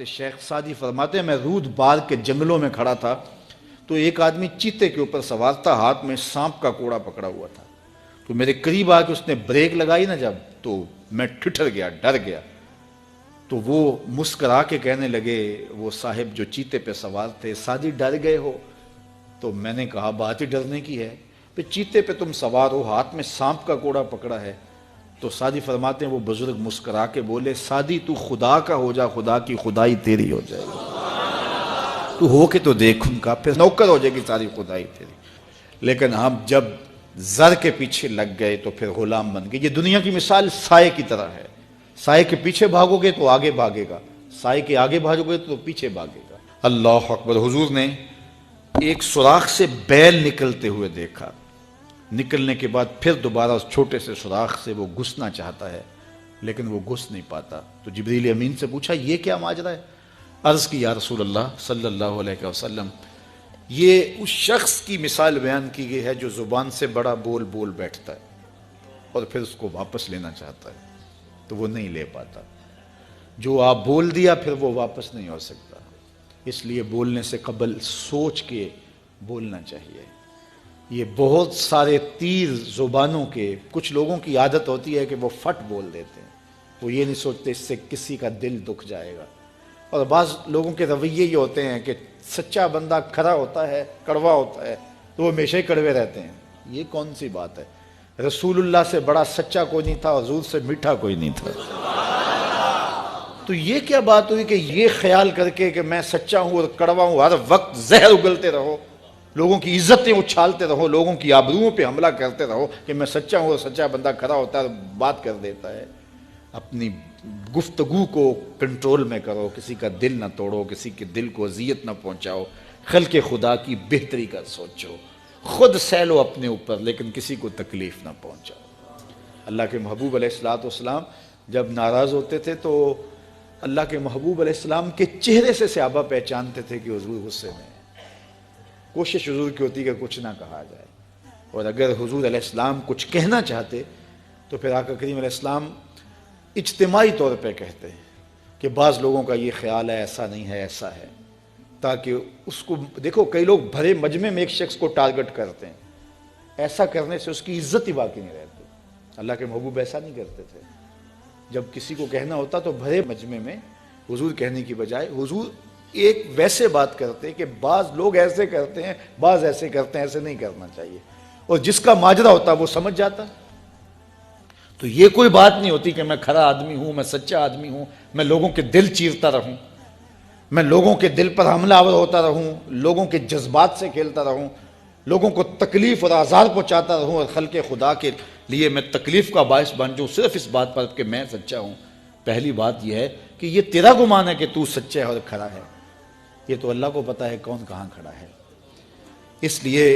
شیخ Saadi فرماتے ہیں میں رود بار کے جنگلوں میں کھڑا تھا تو ایک آدمی چیتے کے اوپر سوار تھا، ہاتھ میں سانپ کا کوڑا پکڑا ہوا تھا، تو میرے قریب آ کے اس نے بریک لگائی نا جب، تو میں ٹھٹر گیا، ڈر گیا۔ تو وہ مسکرا کے کہنے لگے وہ صاحب جو چیتے پہ سوار تھے، سعدی ڈر گئے ہو؟ تو میں نے کہا بات ہی ڈرنے کی ہے، پہ چیتے پہ تم سوار ہو، ہاتھ میں سانپ کا کوڑا پکڑا ہے۔ تو سعدی فرماتے ہیں وہ بزرگ مسکرا کے بولے سعدی تو خدا کا ہو جا، خدا کی خدائی تیری ہو جائے گی، تو ہو کے تو دیکھ ان کا، پھر نوکر ہو جائے گی ساری خدائی تیری۔ لیکن ہم جب زر کے پیچھے لگ گئے تو پھر غلام بن گئے۔ یہ دنیا کی مثال سائے کی طرح ہے، سائے کے پیچھے بھاگو گے تو آگے بھاگے گا، سائے کے آگے بھاگو گے تو پیچھے بھاگے گا۔ اللہ اکبر۔ حضور نے ایک سوراخ سے بیل نکلتے ہوئے دیکھا، نکلنے کے بعد پھر دوبارہ اس چھوٹے سے سوراخ سے وہ گھسنا چاہتا ہے لیکن وہ گھس نہیں پاتا۔ تو جبریل امین سے پوچھا یہ کیا ماجرا ہے؟ عرض کی یا رسول اللہ صلی اللہ علیہ وسلم یہ اس شخص کی مثال بیان کی گئی ہے جو زبان سے بڑا بول بول بیٹھتا ہے اور پھر اس کو واپس لینا چاہتا ہے تو وہ نہیں لے پاتا۔ جو آپ بول دیا پھر وہ واپس نہیں ہو سکتا، اس لیے بولنے سے قبل سوچ کے بولنا چاہیے۔ یہ بہت سارے تیر زبانوں کے، کچھ لوگوں کی عادت ہوتی ہے کہ وہ فٹ بول دیتے ہیں، وہ یہ نہیں سوچتے اس سے کسی کا دل دکھ جائے گا۔ اور بعض لوگوں کے رویے یہ ہوتے ہیں کہ سچا بندہ کھرا ہوتا ہے، کڑوا ہوتا ہے تو وہ ہمیشہ ہی کڑوے رہتے ہیں۔ یہ کون سی بات ہے؟ رسول اللہ سے بڑا سچا کوئی نہیں تھا، حضور سے میٹھا کوئی نہیں تھا۔ تو یہ کیا بات ہوئی کہ یہ خیال کر کے کہ میں سچا ہوں اور کڑوا ہوں، ہر وقت زہر اگلتے رہو، لوگوں کی عزتیں اچھالتے رہو، لوگوں کی آبروؤں پہ حملہ کرتے رہو کہ میں سچا ہوں اور سچا بندہ کھڑا ہوتا ہے بات کر دیتا ہے۔ اپنی گفتگو کو کنٹرول میں کرو، کسی کا دل نہ توڑو، کسی کے دل کو اذیت نہ پہنچاؤ، خلق خدا کی بہتری کا سوچو، خود سہ لو اپنے اوپر لیکن کسی کو تکلیف نہ پہنچاؤ۔ اللہ کے محبوب علیہ السلام جب ناراض ہوتے تھے تو اللہ کے محبوب علیہ السلام کے چہرے سے صحابہ پہچانتے تھے کہ حضور غصے میں ہیں۔ کوشش حضور کی ہوتی کہ کچھ نہ کہا جائے، اور اگر حضور علیہ السلام کچھ کہنا چاہتے تو پھر آقا کریم علیہ السلام اجتماعی طور پہ کہتے ہیں کہ بعض لوگوں کا یہ خیال ہے ایسا نہیں ہے ایسا ہے، تاکہ اس کو دیکھو کئی لوگ بھرے مجمع میں ایک شخص کو ٹارگٹ کرتے ہیں، ایسا کرنے سے اس کی عزت ہی باقی نہیں رہتی۔ اللہ کے محبوب ایسا نہیں کرتے تھے، جب کسی کو کہنا ہوتا تو بھرے مجمع میں حضور کہنے کی بجائے حضور ایک ویسے بات کرتے کہ بعض لوگ ایسے کرتے ہیں بعض ایسے کرتے ہیں، ایسے نہیں کرنا چاہیے، اور جس کا ماجرا ہوتا وہ سمجھ جاتا۔ تو یہ کوئی بات نہیں ہوتی کہ میں کھرا آدمی ہوں، میں سچا آدمی ہوں، میں لوگوں کے دل چیرتا رہوں، میں لوگوں کے دل پر حملہ آور ہوتا رہوں، لوگوں کے جذبات سے کھیلتا رہوں، لوگوں کو تکلیف اور آزار پہنچاتا رہوں، اور خلق خدا کے لیے میں تکلیف کا باعث بن جاؤں صرف اس بات پر کہ میں سچا ہوں۔ پہلی بات یہ ہے کہ یہ تیرا گمان ہے کہ تو سچا ہے اور کھڑا ہے، یہ تو اللہ کو پتا ہے کون کہاں کھڑا ہے۔ اس لیے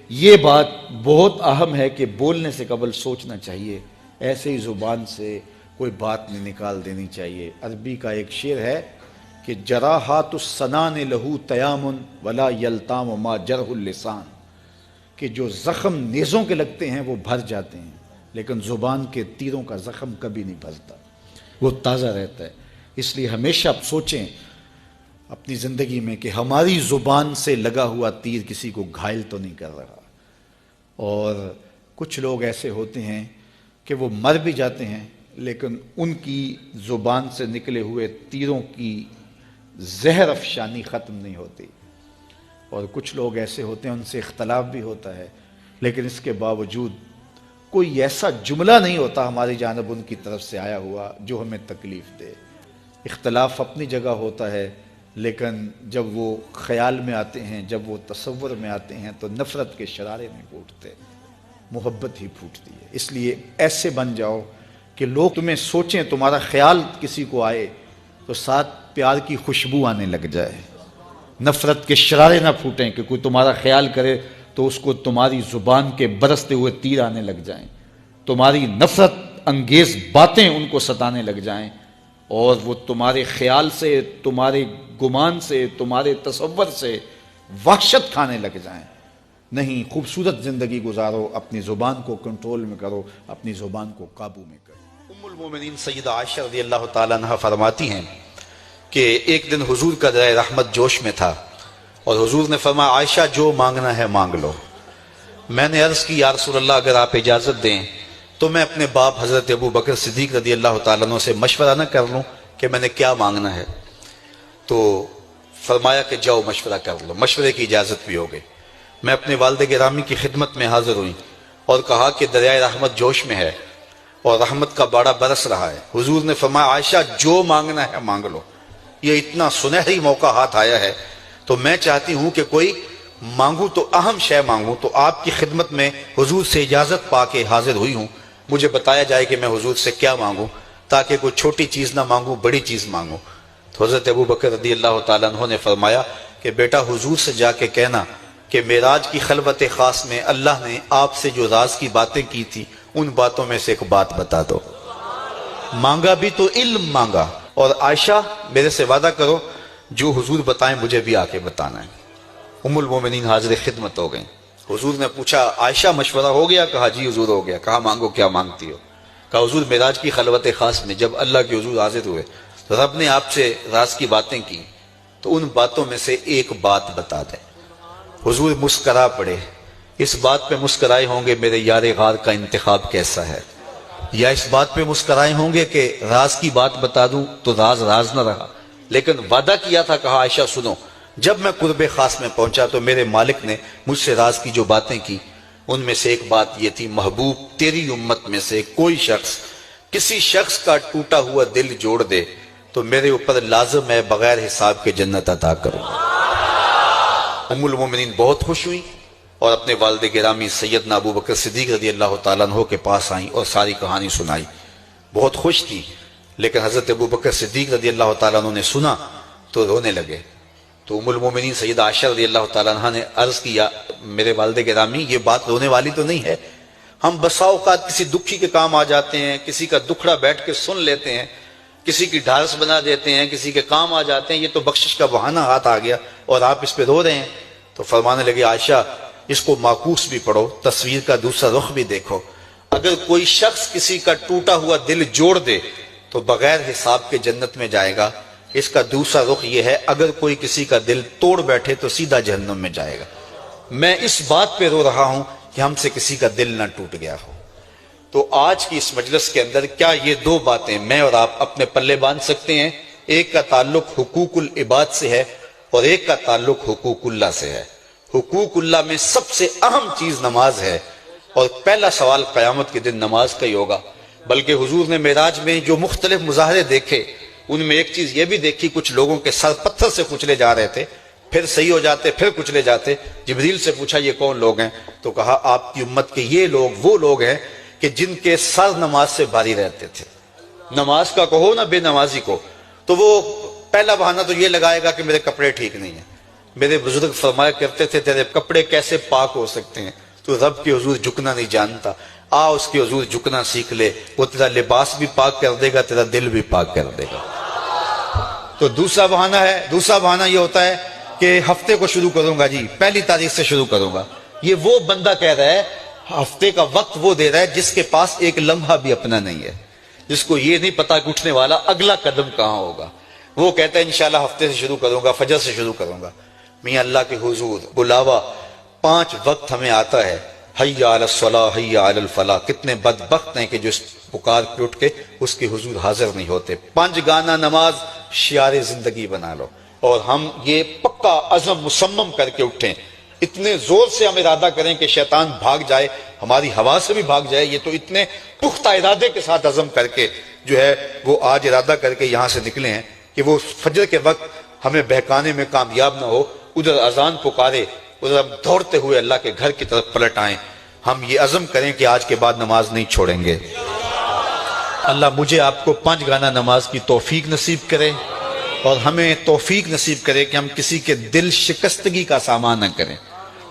یہ بات بہت اہم ہے کہ بولنے سے قبل سوچنا چاہیے، ایسے ہی زبان سے کوئی بات نہیں نکال دینی چاہیے۔ عربی کا ایک شعر ہے کہ جراحات السنان لہو تیام ولا یلتام ما جرح اللسان، کہ جو زخم نیزوں کے لگتے ہیں وہ بھر جاتے ہیں لیکن زبان کے تیروں کا زخم کبھی نہیں بھرتا، وہ تازہ رہتا ہے۔ اس لیے ہمیشہ سوچیں اپنی زندگی میں کہ ہماری زبان سے لگا ہوا تیر کسی کو گھائل تو نہیں کر رہا۔ اور کچھ لوگ ایسے ہوتے ہیں کہ وہ مر بھی جاتے ہیں لیکن ان کی زبان سے نکلے ہوئے تیروں کی زہر افشانی ختم نہیں ہوتی، اور کچھ لوگ ایسے ہوتے ہیں ان سے اختلاف بھی ہوتا ہے لیکن اس کے باوجود کوئی ایسا جملہ نہیں ہوتا ہماری جانب ان کی طرف سے آیا ہوا جو ہمیں تکلیف دے۔ اختلاف اپنی جگہ ہوتا ہے لیکن جب وہ خیال میں آتے ہیں، جب وہ تصور میں آتے ہیں تو نفرت کے شرارے نہیں پھوٹتے، محبت ہی پھوٹتی ہے۔ اس لیے ایسے بن جاؤ کہ لوگ تمہیں سوچیں، تمہارا خیال کسی کو آئے تو ساتھ پیار کی خوشبو آنے لگ جائے، نفرت کے شرارے نہ پھوٹیں کہ کوئی تمہارا خیال کرے تو اس کو تمہاری زبان کے برستے ہوئے تیر آنے لگ جائیں، تمہاری نفرت انگیز باتیں ان کو ستانے لگ جائیں، اور وہ تمہارے خیال سے، تمہارے گمان سے، تمہارے تصور سے وحشت کھانے لگ جائیں۔ نہیں، خوبصورت زندگی گزارو، اپنی زبان کو کنٹرول میں کرو، اپنی زبان کو قابو میں کرو۔ ام المومنین سیدہ عائشہ رضی اللہ تعالیٰ عنہ فرماتی ہیں کہ ایک دن حضور کا دریا رحمت جوش میں تھا اور حضور نے فرمایا عائشہ جو مانگنا ہے مانگ لو۔ میں نے عرض کی یا رسول اللہ اگر آپ اجازت دیں تو میں اپنے باپ حضرت ابو بکر صدیق رضی اللہ تعالیٰ عنہ سے مشورہ نہ کر لوں کہ میں نے کیا مانگنا ہے؟ تو فرمایا کہ جاؤ مشورہ کر لو، مشورے کی اجازت بھی ہو گئی۔ میں اپنے والد گرامی کی خدمت میں حاضر ہوئی اور کہا کہ دریائے رحمت جوش میں ہے اور رحمت کا باڑا برس رہا ہے۔ حضور نے فرمایا عائشہ جو مانگنا ہے مانگ لو، یہ اتنا سنہری موقع ہاتھ آیا ہے تو میں چاہتی ہوں کہ کوئی مانگوں تو اہم شے مانگوں، تو آپ کی خدمت میں حضور سے اجازت پا کے حاضر ہوئی ہوں، مجھے بتایا جائے کہ میں حضور سے کیا مانگوں تاکہ کوئی چھوٹی چیز نہ مانگوں بڑی چیز مانگوں۔ تو حضرت ابو بکر رضی اللہ تعالیٰ عنہ نے فرمایا کہ بیٹا حضور سے جا کے کہنا کہ معراج کی خلوت خاص میں اللہ نے آپ سے جو راز کی باتیں کی تھی ان باتوں میں سے ایک بات بتا دو۔ مانگا بھی تو علم مانگا، اور عائشہ میرے سے وعدہ کرو جو حضور بتائیں مجھے بھی آ کے بتانا ہے۔ ام المومنین حاضر خدمت ہو گئیں۔ حضور نے پوچھا عائشہ مشورہ ہو گیا؟ کہا جی حضور ہو گیا۔ کہا مانگو کیا مانگتی ہو؟ کہا حضور معراج کی خلوت خاص میں جب اللہ کے حضور حاضر ہوئے رب نے آپ سے راز کی باتیں کی تو ان باتوں میں سے ایک بات بتا دیں۔ حضور مسکرا پڑے۔ اس بات پہ مسکرائے ہوں گے میرے یار غار کا انتخاب کیسا ہے، یا اس بات پہ مسکرائے ہوں گے کہ راز کی بات بتا دوں تو راز راز نہ رہا، لیکن وعدہ کیا تھا۔ کہا عائشہ سنو، جب میں قرب خاص میں پہنچا تو میرے مالک نے مجھ سے راز کی جو باتیں کی ان میں سے ایک بات یہ تھی، محبوب تیری امت میں سے کوئی شخص کسی شخص کا ٹوٹا ہوا دل جوڑ دے تو میرے اوپر لازم ہے بغیر حساب کے جنت عطا کروں۔ ام المومنین بہت خوش ہوئی اور اپنے والد گرامی سیدنا ابو بکر صدیق رضی اللہ تعالیٰ عنہ کے پاس آئیں اور ساری کہانی سنائی۔ بہت خوش تھی، لیکن حضرت ابو بکر صدیق رضی اللہ تعالیٰ عنہ نے سنا تو رونے لگے۔ تو ام المومنین سیدہ عائشہ رضی اللہ تعالیٰ عنہ نے عرض کیا میرے والد گرامی یہ بات رونے والی تو نہیں ہے، ہم بسا اوقات کسی دکھی کے کام آ جاتے ہیں، کسی کا دکھڑا بیٹھ کے سن لیتے ہیں، کسی کی ڈھارس بنا دیتے ہیں، کسی کے کام آ جاتے ہیں، یہ تو بخشش کا بہانہ ہاتھ آ گیا اور آپ اس پہ رو رہے ہیں۔ تو فرمانے لگے عائشہ اس کو معکوس بھی پڑھو، تصویر کا دوسرا رخ بھی دیکھو، اگر کوئی شخص کسی کا ٹوٹا ہوا دل جوڑ دے تو بغیر حساب کے جنت میں جائے گا، اس کا دوسرا رخ یہ ہے اگر کوئی کسی کا دل توڑ بیٹھے تو سیدھا جہنم میں جائے گا۔ میں اس بات پہ رو رہا ہوں کہ ہم سے کسی کا دل نہ ٹوٹ گیا ہو۔ تو آج کی اس مجلس کے اندر کیا یہ دو باتیں میں اور آپ اپنے پلے باندھ سکتے ہیں؟ ایک کا تعلق حقوق العباد سے ہے اور ایک کا تعلق حقوق اللہ سے ہے۔ حقوق اللہ میں سب سے اہم چیز نماز ہے، اور پہلا سوال قیامت کے دن نماز کا ہی ہوگا۔ بلکہ حضور نے معراج میں جو مختلف مظاہرے دیکھے ان میں ایک چیز یہ بھی دیکھی، کچھ لوگوں کے سر پتھر سے کچلے جا رہے تھے، پھر صحیح ہو جاتے پھر کچلے جاتے۔ جبریل سے پوچھا یہ کون لوگ ہیں؟ تو کہا آپ کی امت کے یہ لوگ وہ لوگ ہیں کہ جن کے سر نماز سے بھاری رہتے تھے۔ نماز کا کہو نہ بے نمازی کو، تو وہ پہلا بہانہ تو یہ لگائے گا کہ میرے کپڑے ٹھیک نہیں ہیں۔ میرے بزرگ فرمایا کرتے تھے تیرے کپڑے کیسے پاک ہو سکتے ہیں؟ تو رب کے حضور جھکنا نہیں جانتا، آ اس کے حضور جھکنا سیکھ لے، وہ تیرا لباس بھی پاک کر دے گا، تیرا دل بھی پاک کر دے گا۔ تو دوسرا بہانہ یہ ہوتا ہے کہ ہفتے کو شروع کروں گا جی، پہلی تاریخ سے شروع کروں گا۔ یہ وہ بندہ کہہ رہا ہے، ہفتے کا وقت وہ دے رہا ہے جس کے پاس ایک لمحہ بھی اپنا نہیں ہے، جس کو یہ نہیں پتا کہ اٹھنے والا اگلا قدم کہاں ہوگا۔ وہ کہتا ہے انشاءاللہ ہفتے سے شروع کروں گا، فجر سے شروع کروں گا۔ میاں اللہ کے حضور بلاوا 5 وقت ہمیں آتا ہے، حی علی الصلاۃ حی علی الفلاح۔ کتنے بدبخت ہیں کہ جو اس پکار کے اٹھ کے اس کے حضور حاضر نہیں ہوتے۔ 5 گانا نماز شعار زندگی بنا لو، اور ہم یہ پکا عزم مصمم کر کے اٹھیں، اتنے زور سے ہم ارادہ کریں کہ شیطان بھاگ جائے، ہماری ہوا سے بھی بھاگ جائے۔ یہ تو اتنے پختہ ارادے کے ساتھ عزم کر کے جو ہے وہ آج ارادہ کر کے یہاں سے نکلے ہیں کہ وہ فجر کے وقت ہمیں بہکانے میں کامیاب نہ ہو، ادھر اذان پکارے ادھر ہم دوڑتے ہوئے اللہ کے گھر کی طرف پلٹ آئیں۔ ہم یہ عزم کریں کہ آج کے بعد نماز نہیں چھوڑیں گے۔ اللہ مجھے آپ کو 5 گانا نماز کی توفیق نصیب کرے، اور ہمیں توفیق نصیب کرے کہ ہم کسی کے دل شکستگی کا سامان نہ کریں۔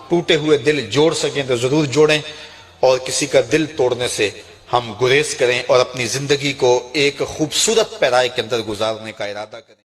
ٹوٹے ہوئے دل جوڑ سکیں تو ضرور جوڑیں، اور کسی کا دل توڑنے سے ہم گریز کریں اور اپنی زندگی کو ایک خوبصورت پیرائی کے اندر گزارنے کا ارادہ کریں۔